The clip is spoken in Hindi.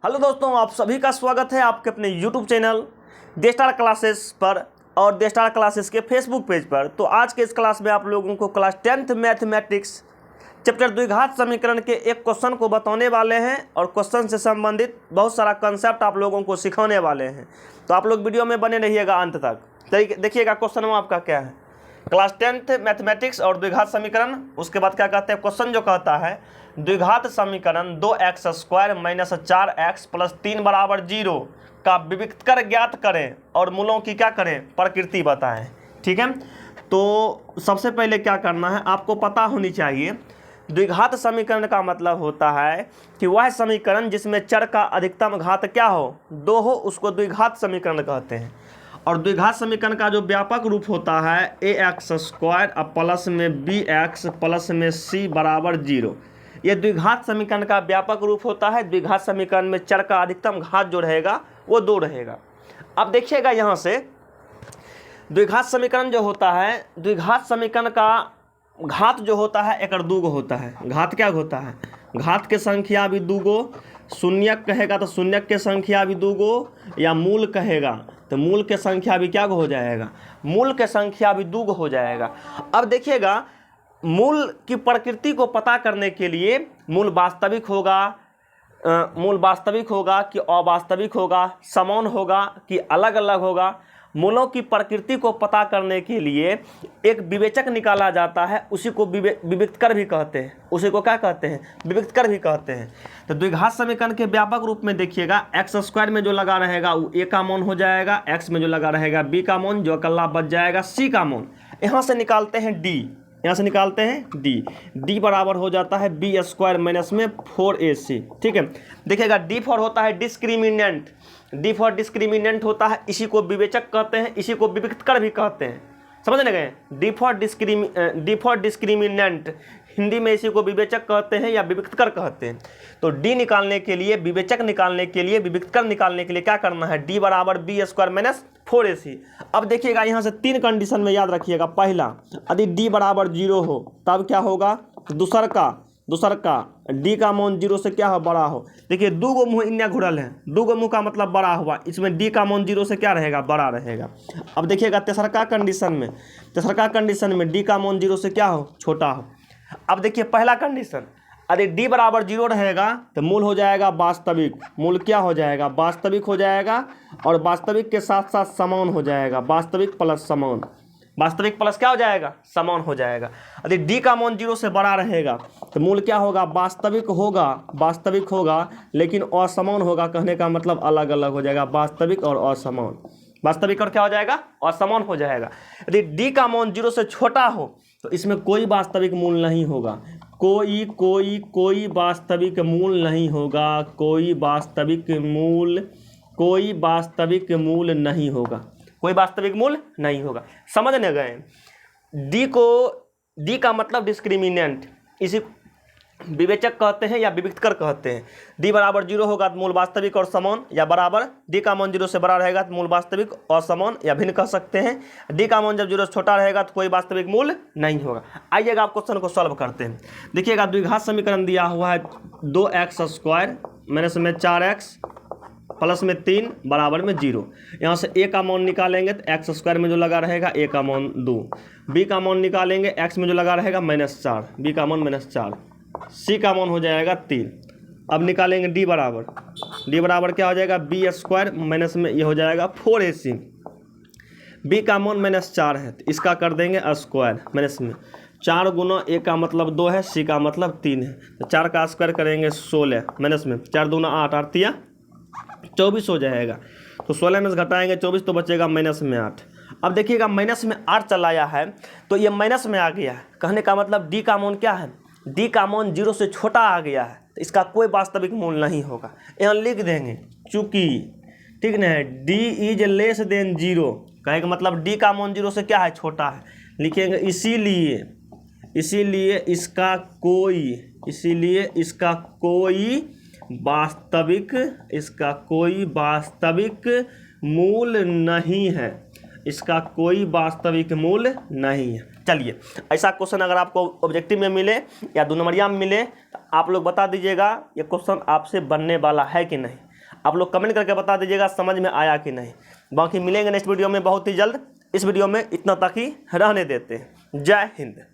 हेलो दोस्तों, आप सभी का स्वागत है आपके अपने YouTube channel the star classes पर और द स्टार क्लासेस के फेसबुक पेज पर। तो आज के इस क्लास में आप लोगों को क्लास 10th मैथमेटिक्स चैप्टर द्विघात समीकरण के एक क्वेश्चन को बताने वाले हैं और क्वेश्चन से संबंधित बहुत सारा कंसेप्ट आप लोगों को सिखाने वाले हैं। तो आप लोग वीडियो में बने रहिएगा अंत तक। देखिएगा क्वेश्चन में आपका क्या है, क्लास 10th मैथमेटिक्स और द्विघात समीकरण। उसके बाद क्या कहते हैं, क्वेश्चन जो कहता है द्विघात समीकरण 2x² - 4x + 3 = 0 का विविक्तकर ज्ञात करें और मूलों की क्या करें, प्रकृति बताएं। ठीक है, तो सबसे पहले क्या करना है, आपको पता होनी चाहिए द्विघात समीकरण का मतलब होता है कि वह समीकरण जिसमें चर का अधिकतम घात क्या हो, 2 हो, उसको द्विघात समीकरण कहते हैं। और द्विघात समीकरण का जो व्यापक रूप होता है ax² अब प्लस में bx प्लस में c = 0, ये द्विघात समीकरण का व्यापक रूप होता है। द्विघात समीकरण में चर का अधिकतम घात जो रहेगा वो 2 रहेगा। अब देखिएगा यहाँ से द्विघात समीकरण जो होता है, द्विघात समीकरण का घात जो होता है एक 2 होता है। घात क्या होता है, घात के संख्या भी 2, शून्यक कहेगा तो शून्यक के संख्या भी 2, या मूल कहेगा तो मूल के संख्या भी क्या हो जाएगा, मूल के संख्या भी 2 हो जाएगा। अब देखिएगा मूल की प्रकृति को पता करने के लिए मूल वास्तविक होगा कि अवास्तविक होगा, समान होगा कि अलग अलग होगा। मूलों की प्रकृति को पता करने के लिए एक विवेचक निकाला जाता है, उसी को विविक्तकर भी कहते हैं। उसी को क्या कहते हैं, विविक्तकर भी कहते हैं। तो द्विघात समीकरण के व्यापक रूप में देखिएगा x² में जो लगा रहेगा वो a का मान हो जाएगा, x में जो लगा रहेगा b का मान, जो अकेला बच जाएगा c का मान। यहाँ से निकालते हैं d, यहाँ से निकालते हैं d बराबर हो जाता है b² माइनस में 4ac। ठीक है, देखिएगा d फॉर होता है डिस्क्रिमिनेंट, डी फॉर डिस्क्रिमिनेंट होता है, इसी को विवेचक कहते हैं, इसी को विविक्तकर भी कहते हैं। समझ गए, डी फॉर डिस्क्रिमिनेंट हिंदी में इसी को विवेचक कहते हैं या विविक्तकर कहते हैं। तो डी निकालने के लिए, विवेचक निकालने के लिए, विविक्तकर निकालने के लिए क्या करना है, डी बराबर b² माइनस 4ac। अब देखिएगा यहाँ से 3 कंडीशन में याद रखिएगा। पहला, यदि डी बराबर 0 हो तब क्या होगा, दूसर का डी का मान 0 से क्या हो, बड़ा हो। देखिए 2 मुँह इन्हें घुरल है, 2 मुँह का मतलब बड़ा हुआ, इसमें डी का मान 0 से क्या रहेगा, बड़ा रहेगा। अब देखिएगा तीसरा कंडीशन में डी का मान 0 से क्या हो, छोटा हो। अब देखिए पहला कंडीशन, यदि डी बराबर 0 रहेगा तो मूल हो जाएगा वास्तविक, मूल क्या हो जाएगा, वास्तविक हो जाएगा, और वास्तविक के साथ साथ समान हो जाएगा, वास्तविक प्लस समान, वास्तविक प्लस क्या हो जाएगा, समान हो जाएगा। यदि डी का मान 0 से बड़ा रहेगा तो मूल क्या होगा, वास्तविक होगा लेकिन असमान होगा। कहने का मतलब अलग अलग हो जाएगा, वास्तविक और असमान, वास्तविक और क्या हो जाएगा, असमान हो जाएगा। यदि डी का मान 0 से छोटा हो तो इसमें कोई वास्तविक मूल नहीं होगा, कोई वास्तविक मूल नहीं होगा, कोई वास्तविक मूल नहीं होगा, कोई वास्तविक मूल नहीं होगा। समझने गए, डी का मतलब डिस्क्रिमिनेंट, इसी विवेचक कहते हैं या विविक्तकर कहते हैं। डी बराबर 0 होगा तो मूल वास्तविक और समान, या बराबर डी का मान 0 से बड़ा रहेगा तो मूल वास्तविक और समान या भिन्न कह सकते हैं। डी का मान जब 0 से छोटा रहेगा तो कोई वास्तविक मूल नहीं होगा। आइएगा आप क्वेश्चन को सॉल्व करते हैं। देखिएगा द्विघात समीकरण दिया हुआ है 2x² माइनस में 4x प्लस में 3 बराबर में 0। यहाँ से a का मान निकालेंगे तो x² में जो लगा रहेगा a का मान 2, b का मान निकालेंगे x में जो लगा रहेगा -4, b का मान -4, c का मान हो जाएगा 3। अब निकालेंगे d बराबर क्या हो जाएगा, b² माइनस में ये हो जाएगा 4ac, b का मान -4 है तो इसका कर देंगे स्क्वायर, माइनस में 4 गुना a का मतलब 2 है, c का मतलब 3 है, तो 4 का स्क्वायर करेंगे 16, माइनस में 4 दूना 8, 8 24 हो जाएगा। तो 16 में से घटाएंगे 24 तो बचेगा माइनस में 8। अब देखिएगा माइनस में 8 चलाया है तो ये माइनस में आ गया है। कहने का मतलब डी का मान क्या है, डी का मान 0 से छोटा आ गया है तो इसका कोई वास्तविक मूल नहीं होगा। यहाँ लिख देंगे चूँकि, ठीक ना, डी इज लेस देन 0, कहे का मतलब डी का मान 0 से क्या है, छोटा है। लिखेंगे इसीलिए इसका कोई वास्तविक मूल नहीं है, इसका कोई वास्तविक मूल नहीं है। चलिए, ऐसा क्वेश्चन अगर आपको ऑब्जेक्टिव में मिले या 2 नंबरिया में मिले तो आप लोग बता दीजिएगा ये क्वेश्चन आपसे बनने वाला है कि नहीं। आप लोग कमेंट करके बता दीजिएगा समझ में आया कि नहीं। बाकी मिलेंगे नेक्स्ट वीडियो में बहुत ही जल्द। इस वीडियो में इतना तक ही रहने देते हैं। जय हिंद।